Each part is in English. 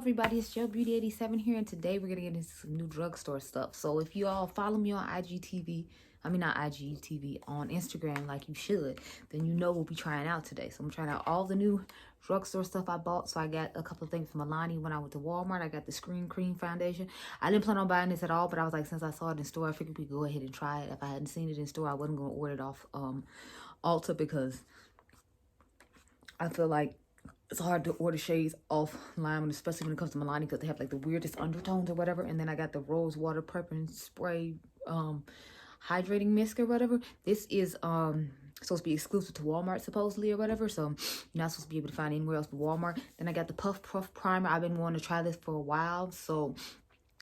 everybody, it's Joe Beauty 87 here, and today we're gonna get into some new drugstore stuff. So if you all follow me on IGTV, not IGTV, on Instagram like you should, then you know we'll be trying out today. So I'm trying out all the new drugstore stuff I bought. So I got a couple of things from Milani when I went to Walmart. I got the Screen Cream Foundation. I didn't plan on buying this at all, but I was like, since I saw it in store, I figured we could go ahead and try it. If I hadn't seen it in store, I wasn't gonna order it off Ulta because I feel like it's hard to order shades offline, especially when it comes to Milani, because they have like the weirdest undertones or whatever. And then I got the Rose Water Purple Spray hydrating mist or whatever. This is supposed to be exclusive to Walmart supposedly or whatever, so you're not supposed to be able to find it anywhere else but Walmart. Then I got the Puff Primer. I've been wanting to try this for a while, so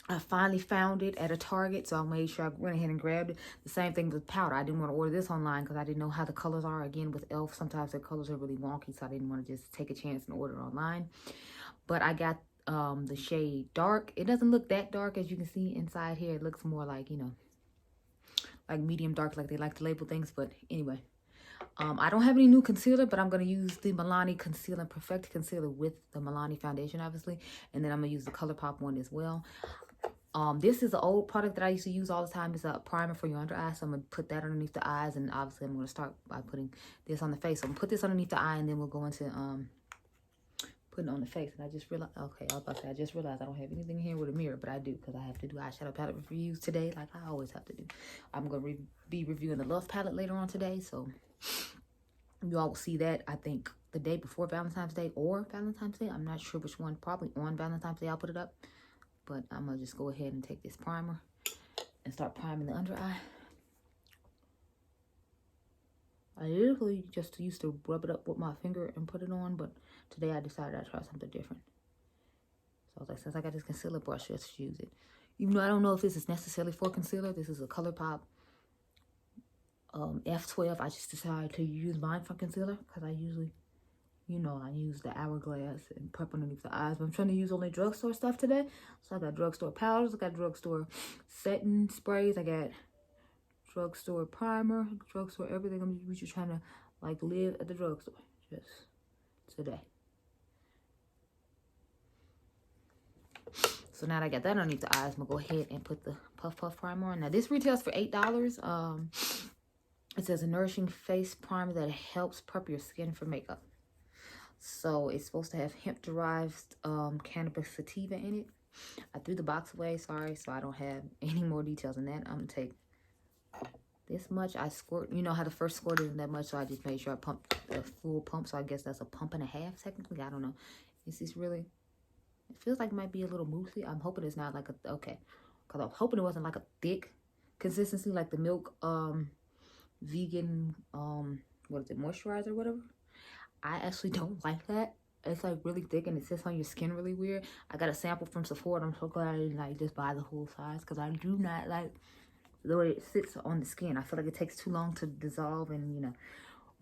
I finally found it at a Target, so I made sure I went ahead and grabbed it. The same thing with powder. I didn't want to order this online because I didn't know how the colors are. Again, with E.L.F, sometimes their colors are really wonky, so I didn't want to just take a chance and order online. But I got the shade Dark. It doesn't look that dark, as you can see inside here. It looks more like, you know, like medium dark, like they like to label things. But anyway, I don't have any new concealer, but I'm going to use the Milani Concealer Perfect Concealer with the Milani foundation, obviously. And then I'm going to use the ColourPop one as well. This is an old product that I used to use all the time. It's a primer for your under eye, so I'm going to put that underneath the eyes, and obviously I'm going to start by putting this on the face. So I'm going to put this underneath the eye, and then we'll go into putting it on the face. And I just realized, okay, I was about to say, I just realized I don't have anything here with a mirror, but I do, because I have to do eyeshadow palette reviews today, like I always have to do. I'm going to be reviewing the Love palette later on today, so you all will see that, I think, the day before Valentine's Day or Valentine's Day. I'm not sure which one. Probably on Valentine's Day I'll put it up. But I'm going to just go ahead and take this primer and start priming the under eye. I usually just used to rub it up with my finger and put it on, but today I decided I'd try something different. So I was like, since I got this concealer brush, let's use it. Even though I don't know if this is necessarily for concealer, this is a ColourPop F12. I just decided to use mine for concealer because I usually, you know, I use the Hourglass and prep underneath the eyes. But I'm trying to use only drugstore stuff today. So I got drugstore powders. I got drugstore setting sprays. I got drugstore primer, drugstore everything. I'm just trying to, like, live at the drugstore just today. So now that I got that underneath the eyes, I'm going to go ahead and put the Puff Primer on. Now, this retails for $8. It says a nourishing face primer that helps prep your skin for makeup. So it's supposed to have hemp-derived cannabis sativa in it. I threw the box away, sorry, so I don't have any more details on that. I'm going to take this much. I squirt, you know how the first squirt isn't that much, so I just made sure I pumped the full pump. So I guess that's a pump and a half, technically. I don't know. Is this really... It feels like it might be a little moussey. I'm hoping it's not like a... Okay. Because I was hoping it wasn't like a thick consistency, like the Milk vegan, what is it, moisturizer or whatever. I actually don't like that. It's like really thick and it sits on your skin really weird. I got a sample from Sephora. I'm so glad I didn't like just buy the whole size because I do not like the way it sits on the skin. I feel like it takes too long to dissolve and, you know,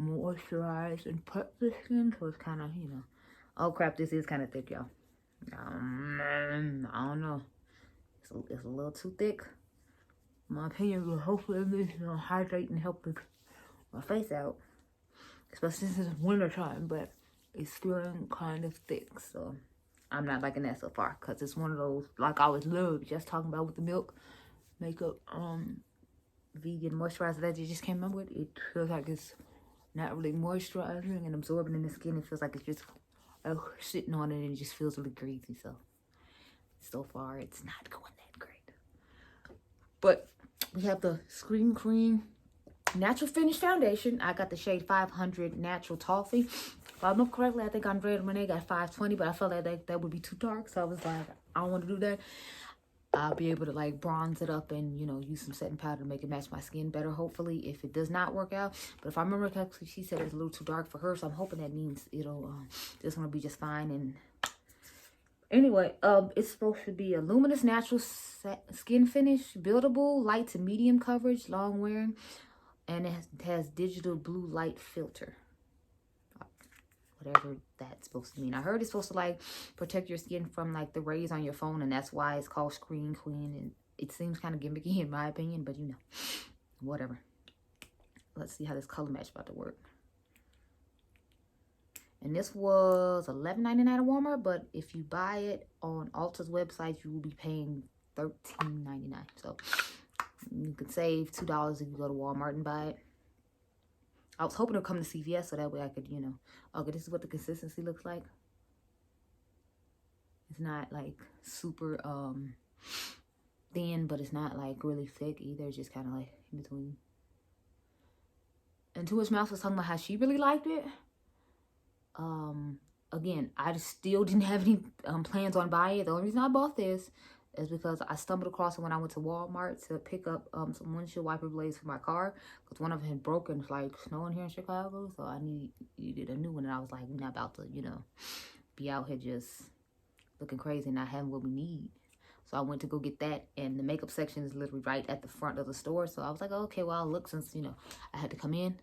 moisturize and prep the skin. So it's kind of, you know, oh crap, this is kind of thick, y'all. I don't know. It's a little too thick. In my opinion, but hopefully it's gonna hydrate and help my face out. Especially since it's winter time, but it's feeling kind of thick, so I'm not liking that so far because it's one of those, like I always love just talking about with the Milk makeup vegan moisturizer that you just came up with. It feels like it's not really moisturizing and absorbing in the skin. It feels like it's just sitting on it and it just feels really greasy. So far it's not going that great. But we have the Screen Cream Natural Finish Foundation. I got the shade 500 Natural Toffee. If I remember correctly, I think Andrea and Renee got 520, but I felt like that would be too dark. So I was like, I don't want to do that. I'll be able to like bronze it up and, you know, use some setting powder to make it match my skin better, hopefully, if it does not work out. But if I remember correctly, she said it was a little too dark for her. So I'm hoping that means it'll, this one will be just fine. And anyway, it's supposed to be a luminous natural skin finish, buildable, light to medium coverage, long wearing. And it has digital blue light filter. Whatever that's supposed to mean. I heard it's supposed to like protect your skin from like the rays on your phone. And that's why it's called Screen Queen. And it seems kind of gimmicky in my opinion. But you know, whatever. Let's see how this color match about to work. And this was $11.99 at Walmart, but if you buy it on Ulta's website, you will be paying $13.99. So you could save $2 if you go to Walmart and buy it. I was hoping to come to CVS so that way I could, you know, okay, this is what the consistency looks like. It's not like super thin, but it's not like really thick either. It's just kind of like in between. And Too Much Mouse was talking about how she really liked it. Again, I just still didn't have any plans on buying it. The only reason I bought this is because I stumbled across it when I went to Walmart to pick up some windshield wiper blades for my car, because one of them had broken. It's like snowing here in Chicago, so I needed a new one. And I was like, we're not about to, you know, be out here just looking crazy and not having what we need. So I went to go get that, and the makeup section is literally right at the front of the store. So I was like, oh, okay, well, I'll look, since, you know, I had to come in.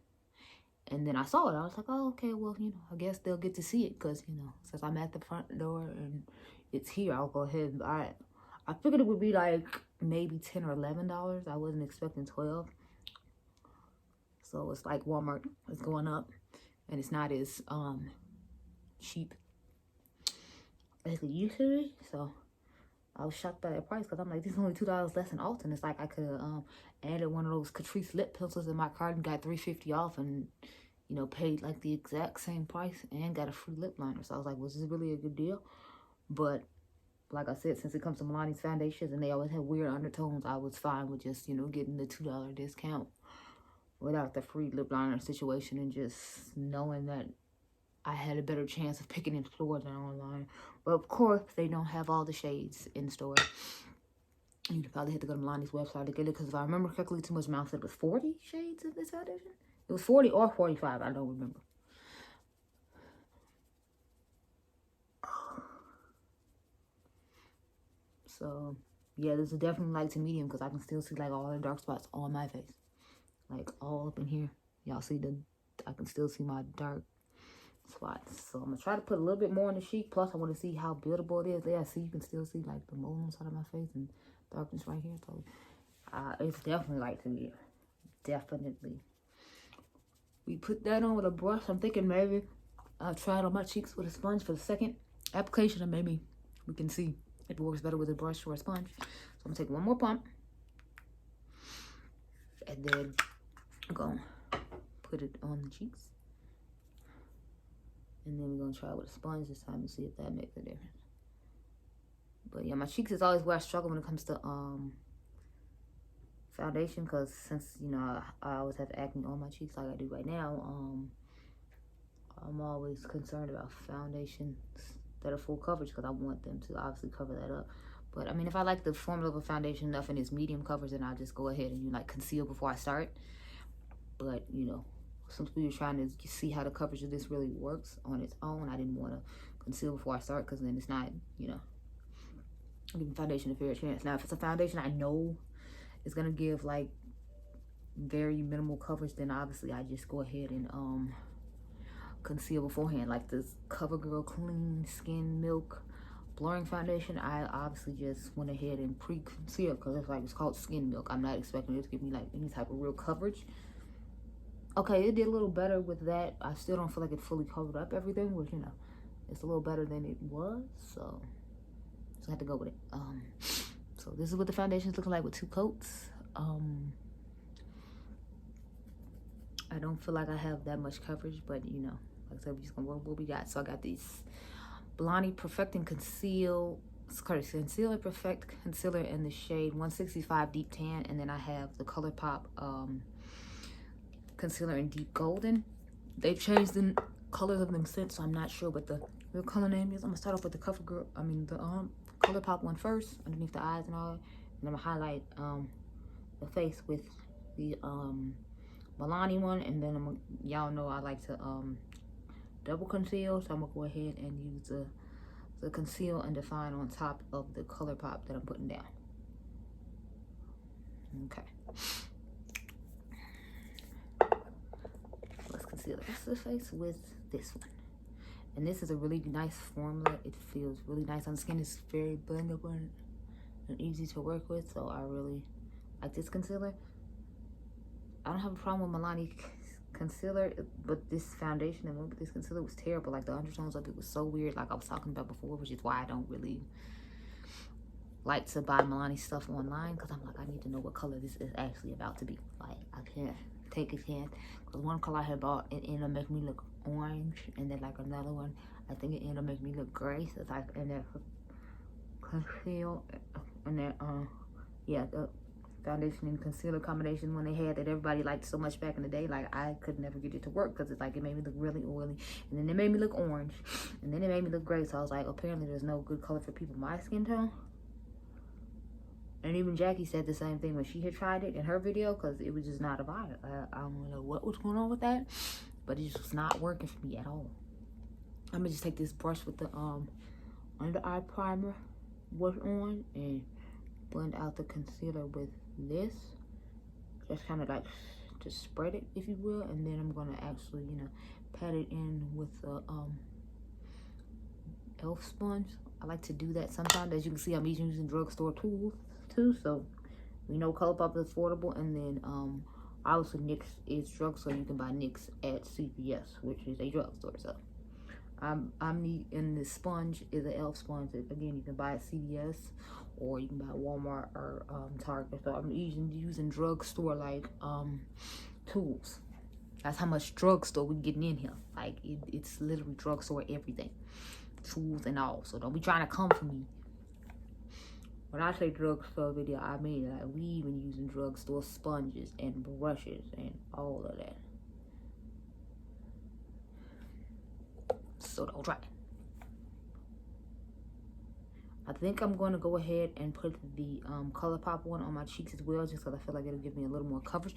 And then I saw it. I was like, oh, okay, well, you know, I guess they'll get to see it, because, you know, since I'm at the front door and it's here, I'll go ahead and buy it. I figured it would be like maybe $10 or $11. I wasn't expecting $12. So it's like Walmart is going up, and it's not as cheap as it used to be. So I was shocked by that price, because I'm like, this is only $2 less than Ulta. And it's like I could have added one of those Catrice lip pencils in my cart and got $3.50 off, and, you know, paid like the exact same price and got a free lip liner. So I was like, was this really a good deal? But like I said, since it comes to Milani's foundations and they always have weird undertones, I was fine with just, you know, getting the $2 discount without the free lip liner situation, and just knowing that I had a better chance of picking in store than online. But of course, they don't have all the shades in store. You'd probably have to go to Milani's website to get it, because if I remember correctly, Too Much Mouth said it was 40 shades of this foundation. It was 40 or 45, I don't remember. So, yeah, this is definitely light to medium, because I can still see, like, all the dark spots on my face. Like, all up in here. Y'all see I can still see my dark spots. So, I'm going to try to put a little bit more on the cheek. Plus, I want to see how buildable it is. Yeah, see, you can still see, like, the mole on the side of my face and darkness right here. So, it's definitely light to medium. Definitely. We put that on with a brush. I'm thinking maybe I'll try it on my cheeks with a sponge for the second application, and maybe we can see if it works better with a brush or a sponge. So I'm gonna take one more pump, and then I'm gonna put it on the cheeks, and then we're gonna try it with a sponge this time and see if that makes a difference. But yeah, my cheeks is always where I struggle when it comes to foundation, because since, you know, I always have acne on my cheeks like I do right now, I'm always concerned about foundations that are full coverage, because I want them to obviously cover that up. But I mean, if I like the formula of a foundation enough and it's medium coverage, then I'll just go ahead and, you know, like, conceal before I start. But, you know, since we were trying to see how the coverage of this really works on its own, I didn't want to conceal before I start, because then it's not, you know, giving foundation a fair chance. Now, if it's a foundation I know is gonna give like very minimal coverage, then obviously I just go ahead and conceal beforehand. Like this CoverGirl Clean Skin Milk Blurring Foundation, I obviously just went ahead and pre-concealed, because it's called Skin Milk. I'm not expecting it to give me like any type of real coverage. Okay, it did a little better with that. I still don't feel like it fully covered up everything, which, you know, it's a little better than it was. So I have to go with it. So this is what the foundation is looking like with 2 coats. I don't feel like I have that much coverage, but, you know, like I said, we're just gonna work what we got. So I got these Milani Perfect and Conceal and Perfect Concealer in the shade 165 Deep Tan, and then I have the ColourPop concealer in Deep Golden. They've changed the colors of them since, so I'm not sure what the real color name is. I'm gonna start off with the ColourPop one first, underneath the eyes and all, and I'm gonna highlight the face with the Milani one, and then y'all know I like to double conceal, so I'm gonna go ahead and use the conceal and define on top of the ColourPop that I'm putting down. Okay, let's conceal the rest of the face with this one. And this is a really nice formula. It feels really nice on the skin. It's very blendable and easy to work with. So I really like this concealer. I don't have a problem with Milani concealer, but this foundation and went with this concealer was terrible. Like the undertones of it was so weird, like I was talking about before, which is why I don't really like to buy Milani stuff online, because I'm like, I need to know what color this is actually about to be. Like, I can't take a chance, because one color I had bought, it ended up making me look orange, and then like another one, I think it ended up making me look gray. So it's like, and then conceal, and then yeah, the foundation and concealer combination when they had that everybody liked so much back in the day, like I could never get it to work, because it's like it made me look really oily, and then it made me look orange, and then it made me look gray. So I was like, apparently there's no good color for people my skin tone. And even Jackie said the same thing when she had tried it in her video, because it was just not a vibe. I don't know what was going on with that, but it just was not working for me at all. I'm gonna just take this brush with the under eye primer was on and blend out the concealer with this. Just kind of like to spread it, if you will, and then I'm gonna actually, you know, pat it in with the E.L.F sponge. I like to do that sometimes. As you can see, I'm using drugstore tools too, so we know ColourPop is affordable. And then obviously NYX is drugstore. You can buy NYX at CVS, which is a drugstore. So and the sponge is an E.L.F sponge that, again, you can buy at CVS, or you can buy at Walmart or Target. So I'm using drugstore like tools. That's how much drugstore we're getting in here. Like it's literally drugstore everything, tools and all. So don't be trying to come for me. When I say drugstore video, I mean like we even using drugstore sponges and brushes and all of that. So don't try it. I think I'm going to go ahead and put the ColourPop one on my cheeks as well, just because I feel like it'll give me a little more coverage.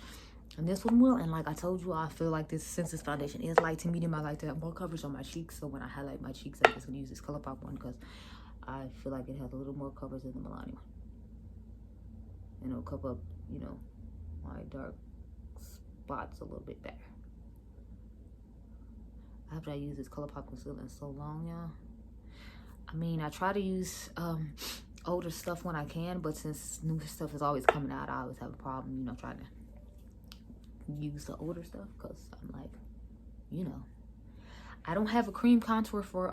And this one will. And like I told you, I feel like this, since this foundation is light to medium, I like to have more coverage on my cheeks. So when I highlight my cheeks, I'm just going to use this ColourPop one, because I feel like it has a little more coverage than the Milani one. And it'll cover up, you know, my dark spots a little bit better. After I use this ColourPop concealer in so long, y'all. I mean, I try to use older stuff when I can, but since new stuff is always coming out, I always have a problem, you know, trying to use the older stuff, because I'm like, you know, I don't have a cream contour for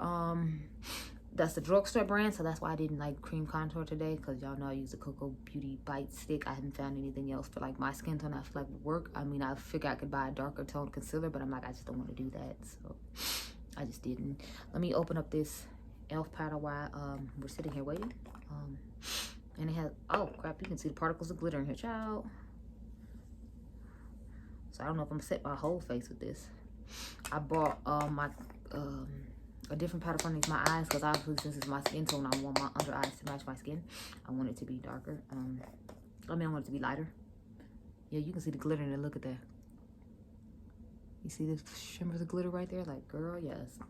that's the drugstore brand, so that's why I didn't like cream contour today, because y'all know I use the Cocoa Beauty Bite Stick. I haven't found anything else for like my skin tone I feel like would work. I mean, I figured I could buy a darker tone concealer, but I'm like, I just don't want to do that, so I just didn't. Let me open up this E.L.F powder while we're sitting here waiting. And it has, oh crap, you can see the particles of glitter in here, child. So I don't know if I'm gonna set my whole face with this. I bought my a different powder for underneath my eyes, because obviously since it's my skin tone, I want my under eyes to match my skin. I want it to be darker. I want it to be lighter. Yeah, you can see the glitter in it. Look at that. You see the shimmers of glitter right there? Like, girl, yes.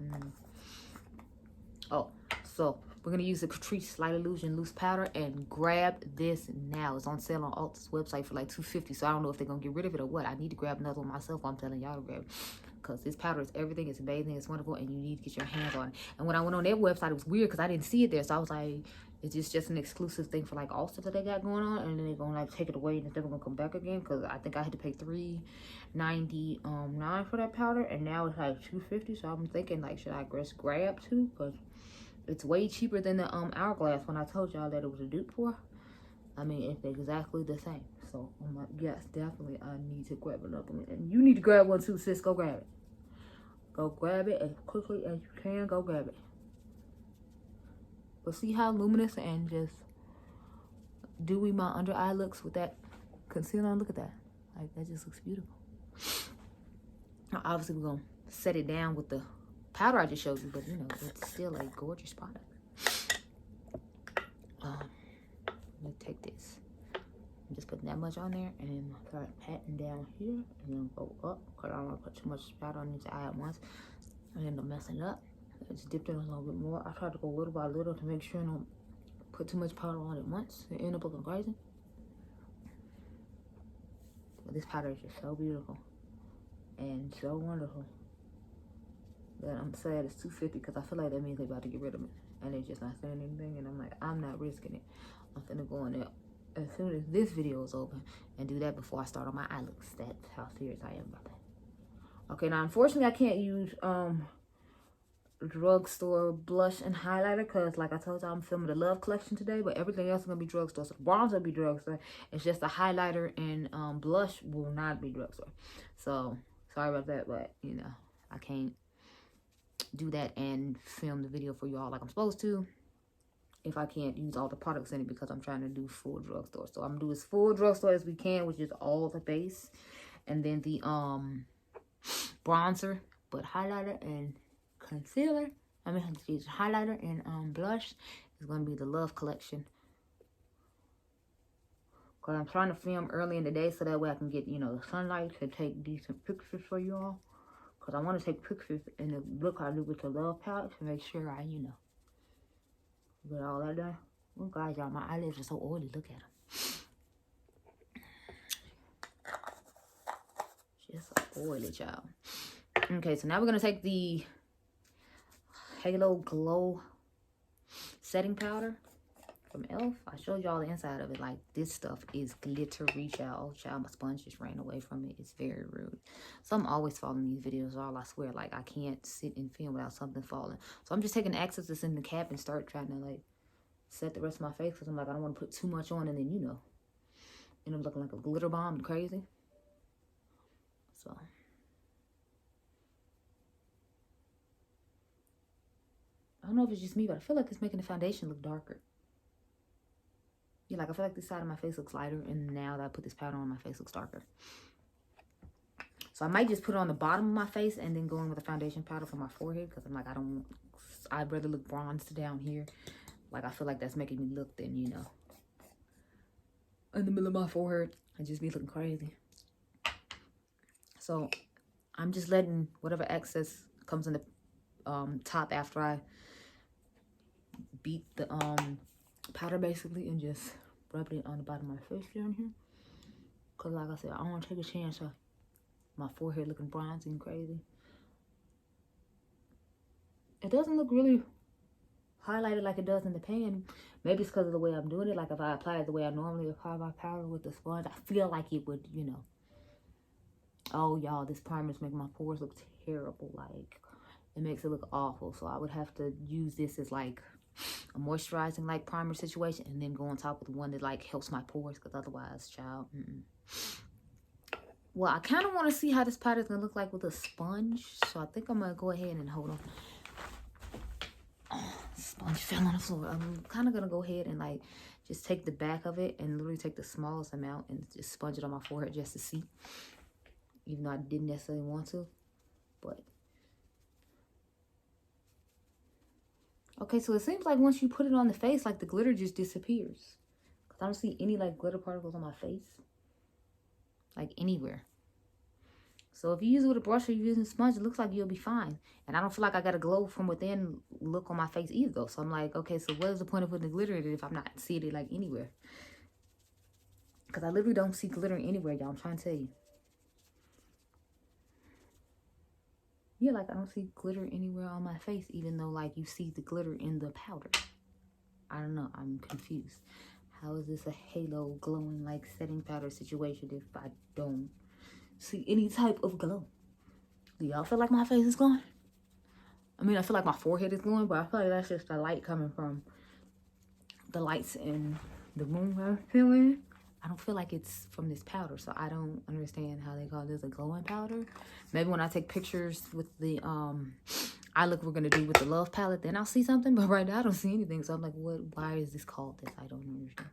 Oh, so we're gonna use the Catrice Light Illusion loose powder, and grab this now. It's on sale on Ulta's website for like $2.50. So I don't know if they're gonna get rid of it or what. I need to grab another one myself. I'm telling y'all to grab it, because this powder is everything. It's amazing. It's wonderful, and you need to get your hands on it. And when I went on their website, it was weird because I didn't see it there. So I was like, is this just an exclusive thing for like all stuff that they got going on, and then they're gonna like take it away and it's never gonna come back again? Because I think I had to pay $3.99 for that powder, and now it's like $2.50. So I'm thinking, like, should I just grab two? Because it's way cheaper than the Hourglass when I told y'all that it was a dupe for. I mean, it's exactly the same. So I'm like, yes, definitely I need to grab another one. And you need to grab one too, sis. Go grab it. Go grab it as quickly as you can. Go grab it. But see how luminous and just dewy my under eye looks with that concealer on? Look at that. Like, that just looks beautiful. Now, obviously, we're going to set it down with the powder I just showed you, but you know, it's still a gorgeous product. Let me take this. I'm just putting that much on there, and then start patting down here, and then go up, because I don't want to put too much powder on each eye at once and end up messing up. I just dipped in a little bit more. I tried to go little by little to make sure I don't put too much powder on at once and end up looking crazy. But this powder is just so beautiful and so wonderful that I'm sad it's $2.50, because I feel like that means they're about to get rid of it and they're just not saying anything, and I'm like, I'm not risking it. I'm gonna go in there as soon as this video is over and do that before I start on my eye looks. That's how serious I am about that. Okay, now unfortunately I can't use drugstore blush and highlighter because like I told you I'm filming the Love collection today, but everything else is gonna be drugstore. So the bronzer will be drugstore. It's just the highlighter and blush will not be drugstore. So sorry about that, but you know, I can't do that and film the video for you all like I'm supposed to if I can't use all the products in it because I'm trying to do full drugstore. So I'm gonna do as full drugstore as we can, which is all the base and then the bronzer, but highlighter and concealer, I mean highlighter and blush is going to be the Love collection, because I'm trying to film early in the day so that way I can get, you know, the sunlight to take decent pictures for you all, because I want to take pictures in the look I do with the Love palette to make sure I, you know, get all that done. Oh guys, y'all, my eyelids are so oily. Look at them, just oily, child. Okay, so now we're gonna take the Halo Glow setting powder from E.L.F. I showed y'all the inside of it. Like, this stuff is glittery, child. Child, my sponge just ran away from it. It's very rude. So I'm always following these videos, all I swear. Like, I can't sit and film without something falling. So I'm just taking the excess that's in the cap and start trying to, like, set the rest of my face. Because I'm like, I don't want to put too much on and then, you know, end up looking like a glitter bomb and crazy. So I don't know if it's just me, but I feel like it's making the foundation look darker. Yeah, like I feel like this side of my face looks lighter, and now that I put this powder on, my face looks darker. So I might just put it on the bottom of my face and then go in with a foundation powder for my forehead, because I'm like, I'd rather look bronzed down here. Like, I feel like that's making me look than, you know, in the middle of my forehead. I just be looking crazy. So I'm just letting whatever excess comes in the top after I beat the powder basically and just rub it on the bottom of my face down here, because like I said, I don't want to take a chance of my forehead looking bronzy and crazy. It doesn't look really highlighted like it does in the pan. Maybe it's because of the way I'm doing it. Like if I apply it the way I normally apply my powder with the sponge, I feel like it would, you know. Oh y'all, this primer is making my pores look terrible. Like, it makes it look awful. So I would have to use this as like a moisturizing like primer situation, and then go on top with one that like helps my pores, because otherwise, child, Well, I kind of want to see how this powder is gonna look like with a sponge, so I think I'm gonna go ahead and hold on. Oh, sponge fell on the floor. I'm kind of gonna go ahead and like just take the back of it and literally take the smallest amount and just sponge it on my forehead just to see, even though I didn't necessarily want to. But okay, so it seems like once you put it on the face, like the glitter just disappears. Because I don't see any like glitter particles on my face. Like anywhere. So if you use it with a brush or you're using a sponge, it looks like you'll be fine. And I don't feel like I got a glow from within look on my face either though. So I'm like, okay, so what is the point of putting the glitter in it if I'm not seeing it like anywhere? Because I literally don't see glitter anywhere, y'all. I'm trying to tell you. Yeah, like I don't see glitter anywhere on my face, even though like you see the glitter in the powder. I don't know, I'm confused. How is this a halo glowing like setting powder situation if I don't see any type of glow? Do y'all feel like my face is glowing? I mean, I feel like my forehead is glowing, but I feel like that's just the light coming from the lights in the room I'm feeling. I don't feel like it's from this powder, so I don't understand how they call this a glowing powder. Maybe when I take pictures with the eye look we're gonna do with the Love palette, then I'll see something, but right now I don't see anything. So I'm like, what? Why is this called this? I don't understand.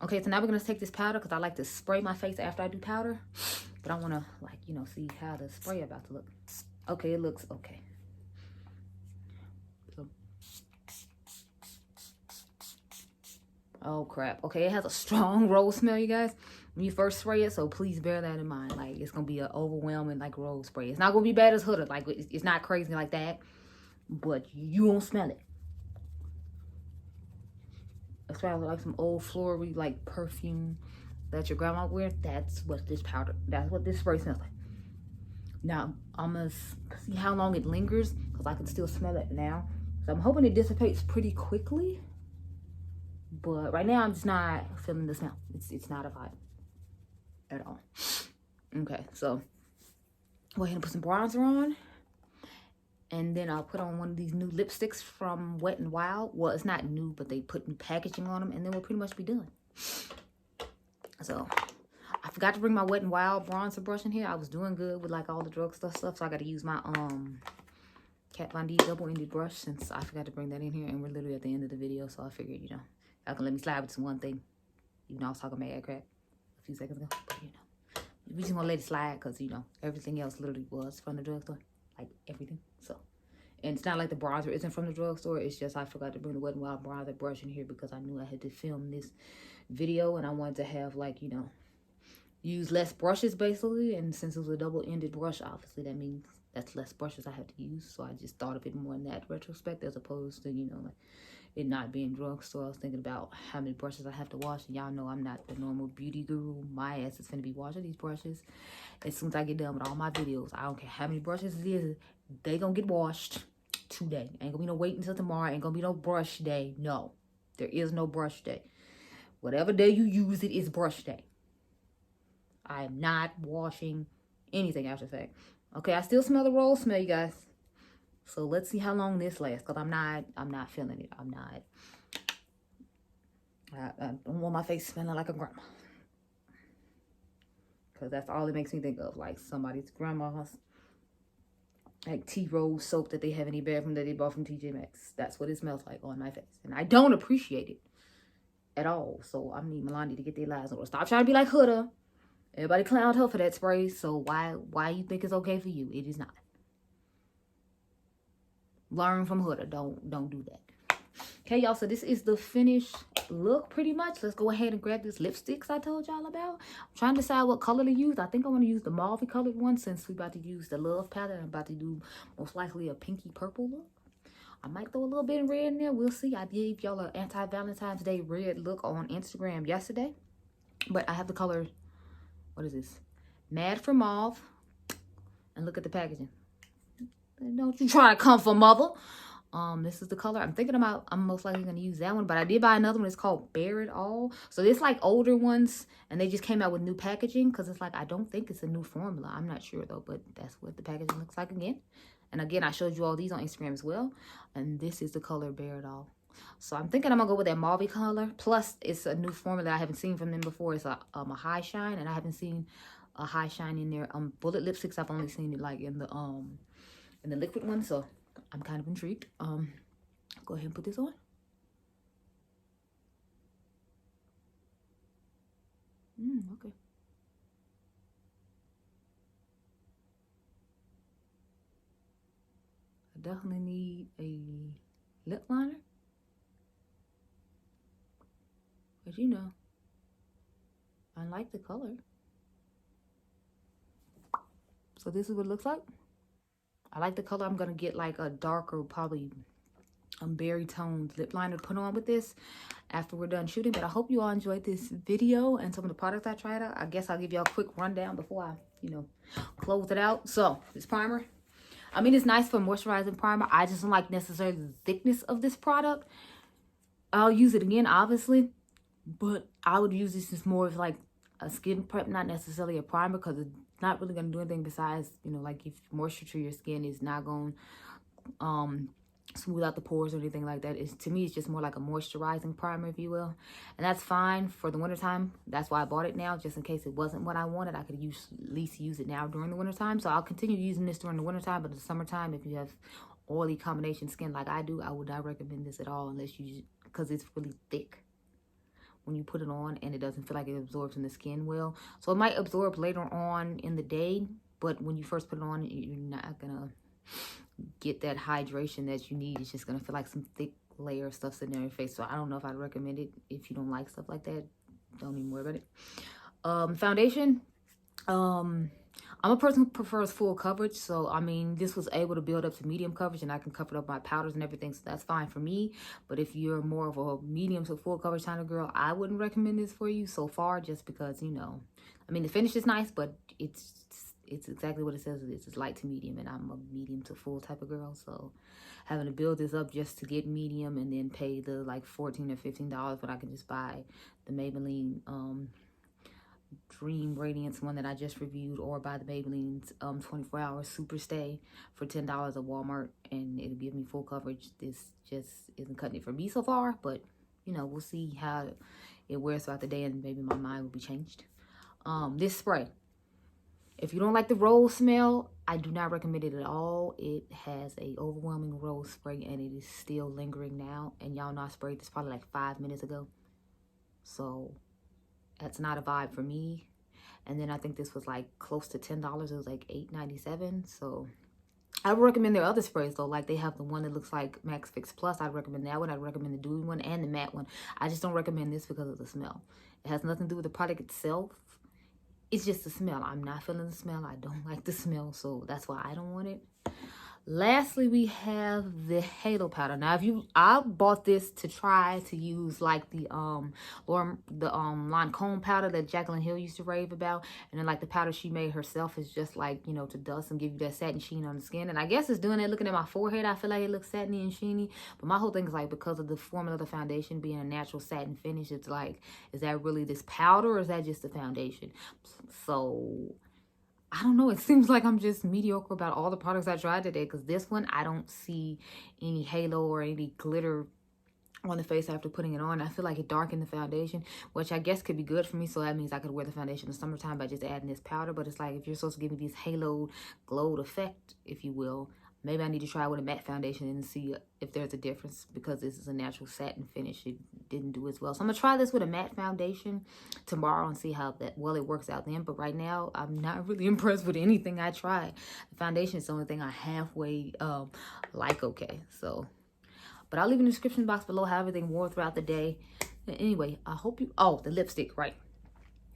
Okay, so now we're gonna take this powder, because I like to spray my face after I do powder, but I want to, like, you know, see how the spray about to look. Okay, it looks okay. So, oh crap. Okay, it has a strong rose smell, you guys, when you first spray it, so please bear that in mind. Like, it's gonna be an overwhelming like rose spray. It's not gonna be bad as Huda, like it's not crazy like that, but you won't smell it. It's probably like some old floral like perfume that your grandma wear. That's what this powder, that's what this spray smells like. Now I'm gonna see how long it lingers, because I can still smell it now. So I'm hoping it dissipates pretty quickly. But right now I'm just not feeling the smell. It's not a vibe at all. Okay, so Go ahead and put some bronzer on. And then I'll put on one of these new lipsticks from Wet n Wild. Well, it's not new, but they put new packaging on them. And then we'll pretty much be done. So, I forgot to bring my Wet n Wild bronzer brush in here. I was doing good with like all the drugstore stuff. So, I got to use my Kat Von D double-ended brush since I forgot to bring that in here. And we're literally at the end of the video. So, I figured, you know, y'all can let me slide with this one thing. Even though I was talking mad crap a few seconds ago. But, you know, we just going to let it slide because, you know, everything else literally was from the drugstore. Like everything. So, and it's not like the bronzer isn't from the drugstore. It's just I forgot to bring the Wet n Wild bronzer brush in here because I knew I had to film this video and I wanted to have, like, you know, use less brushes basically. And since it was a double-ended brush, obviously that means that's less brushes I have to use. So I just thought of it more in that retrospect as opposed to, you know, like it not being drugstore. I was thinking about how many brushes I have to wash, and y'all know I'm not the normal beauty guru. My ass is gonna be washing these brushes as soon as I get done with all my videos. I don't care how many brushes it is, they gonna get washed today. Ain't gonna be no wait until tomorrow. Ain't gonna be no brush day. No, there is no brush day. Whatever day you use it is brush day. I am not washing anything, I should say. Okay, I still smell the rose smell, you guys. So let's see how long this lasts, because I'm not feeling it. I don't want my face smelling like a grandma. Because that's all it makes me think of. Like somebody's grandma's like tea rose soap that they have in their bathroom that they bought from TJ Maxx. That's what it smells like on my face. And I don't appreciate it at all. So I need Milani to get their lives in order. Stop trying to be like Huda. Everybody clowned her for that spray. So why you think it's okay for you? It is not. Learn from Huda. Don't do that. Okay, y'all. So this is the finished look pretty much. Let's go ahead and grab this lipsticks I told y'all about. I'm trying to decide what color to use. I think I want to use the mauve colored one since we're about to use the Love palette. I'm about to do most likely a pinky purple look. I might throw a little bit of red in there. We'll see. I gave y'all an anti-Valentine's Day red look on Instagram yesterday. But I have the color, what is this? Mad for Mauve. And look at the packaging. Don't you try to come for mother. This is the color. I'm thinking about, I'm most likely going to use that one. But I did buy another one. It's called Bear It All. So it's like older ones. And they just came out with new packaging. Because it's like, I don't think it's a new formula. I'm not sure though. But that's what the packaging looks like again. And again, I showed you all these on Instagram as well. And this is the color Bear It All. So I'm thinking I'm going to go with that mauve color. Plus, it's a new formula I haven't seen from them before. It's a high shine. And I haven't seen a high shine in there. Bullet lipsticks, I've only seen it like in the liquid one. So I'm kind of intrigued. Go ahead and put this on. Okay. I definitely need a lip liner. But you know, I like the color. So this is what it looks like. I like the color. I'm going to get like a darker, probably berry toned lip liner to put on with this after we're done shooting. But I hope you all enjoyed this video and some of the products I tried out. I guess I'll give y'all a quick rundown before I, you know, close it out. So this primer, I mean, it's nice for moisturizing primer. I just don't like necessarily the thickness of this product. I'll use it again, obviously, but I would use this as more of like a skin prep, not necessarily a primer, because it's not really going to do anything besides, you know, like if moisture to your skin is not going smooth out the pores or anything like that. To me, it's just more like a moisturizing primer, if you will. And that's fine for the wintertime. That's why I bought it now, just in case it wasn't what I wanted. I could at least use it now during the wintertime. So I'll continue using this during the wintertime, but in the summertime, if you have oily combination skin like I do, I would not recommend this at all unless you, because it's really thick when you put it on and it doesn't feel like it absorbs in the skin well. So it might absorb later on in the day, but when you first put it on, you're not gonna get that hydration that you need. It's just gonna feel like some thick layer of stuff sitting on your face. So I don't know if I'd recommend it. If you don't like stuff like that, don't even worry about it. Foundation, I'm a person who prefers full coverage. So I mean, this was able to build up to medium coverage, and I can cover up my powders and everything, so that's fine for me. But if you're more of a medium to full coverage kind of girl, I wouldn't recommend this for you so far, just because, you know, I mean, the finish is nice, but it's exactly what it says it is. It's light to medium, and I'm a medium to full type of girl. So having to build this up just to get medium and then pay the like $14 or $15 when I can just buy the Maybelline Dream Radiance one that I just reviewed, or buy the Maybelline's 24-hour Super Stay for $10 at Walmart, and it'll give me full coverage. This just isn't cutting it for me so far, but you know, we'll see how it wears throughout the day, and maybe my mind will be changed. This spray, if you don't like the rose smell, I do not recommend it at all. It has a overwhelming rose spray, and it is still lingering now. And y'all know I sprayed this probably like 5 minutes ago. So that's not a vibe for me. And then I think this was like close to $10. It was like $8.97. So I would recommend their other sprays though. Like they have the one that looks like Max Fix Plus. I'd recommend that one. I'd recommend the dewy one and the matte one. I just don't recommend this because of the smell. It has nothing to do with the product itself. It's just the smell. I'm not feeling the smell. I don't like the smell, so that's why I don't want it. Lastly, we have the Halo powder. Now, I bought this to try to use like the Lancome powder that Jaclyn Hill used to rave about, and then like the powder she made herself is just like, you know, to dust and give you that satin sheen on the skin. And I guess it's doing it. Looking at my forehead, I feel like it looks satiny and sheeny. But my whole thing is like, because of the formula of the foundation being a natural satin finish, it's like, is that really this powder or is that just the foundation? So I don't know. It seems like I'm just mediocre about all the products I tried today, because this one, I don't see any halo or any glitter on the face after putting it on. I feel like it darkened the foundation, which I guess could be good for me. So that means I could wear the foundation in the summertime by just adding this powder. But it's like, if you're supposed to give me this halo glowed effect, if you will, maybe I need to try with a matte foundation and see if there's a difference, because this is a natural satin finish. It didn't do as well. So I'm going to try this with a matte foundation tomorrow and see how it works out then. But right now, I'm not really impressed with anything I tried. The foundation is the only thing I halfway like okay. So, but I'll leave in the description box below how everything wore throughout the day. And anyway, I hope you... Oh, the lipstick, right.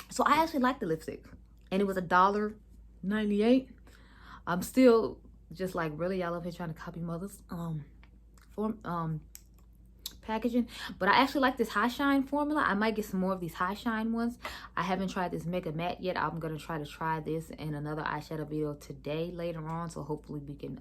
So I actually like the lipstick. And it was $1.98. I'm still... just like, really, y'all up here trying to copy mother's packaging. But I actually like this high shine formula. I might get some more of these high shine ones. I haven't tried this mega matte yet. I'm gonna try this in another eyeshadow video today later on, so hopefully we can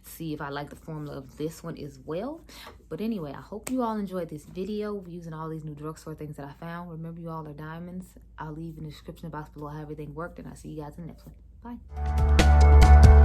see if I like the formula of this one as well. But anyway, I hope you all enjoyed this video using all these new drugstore things that I found. Remember, you all are diamonds. I'll leave in the description box below how everything worked, and I'll see you guys in the next one. Bye.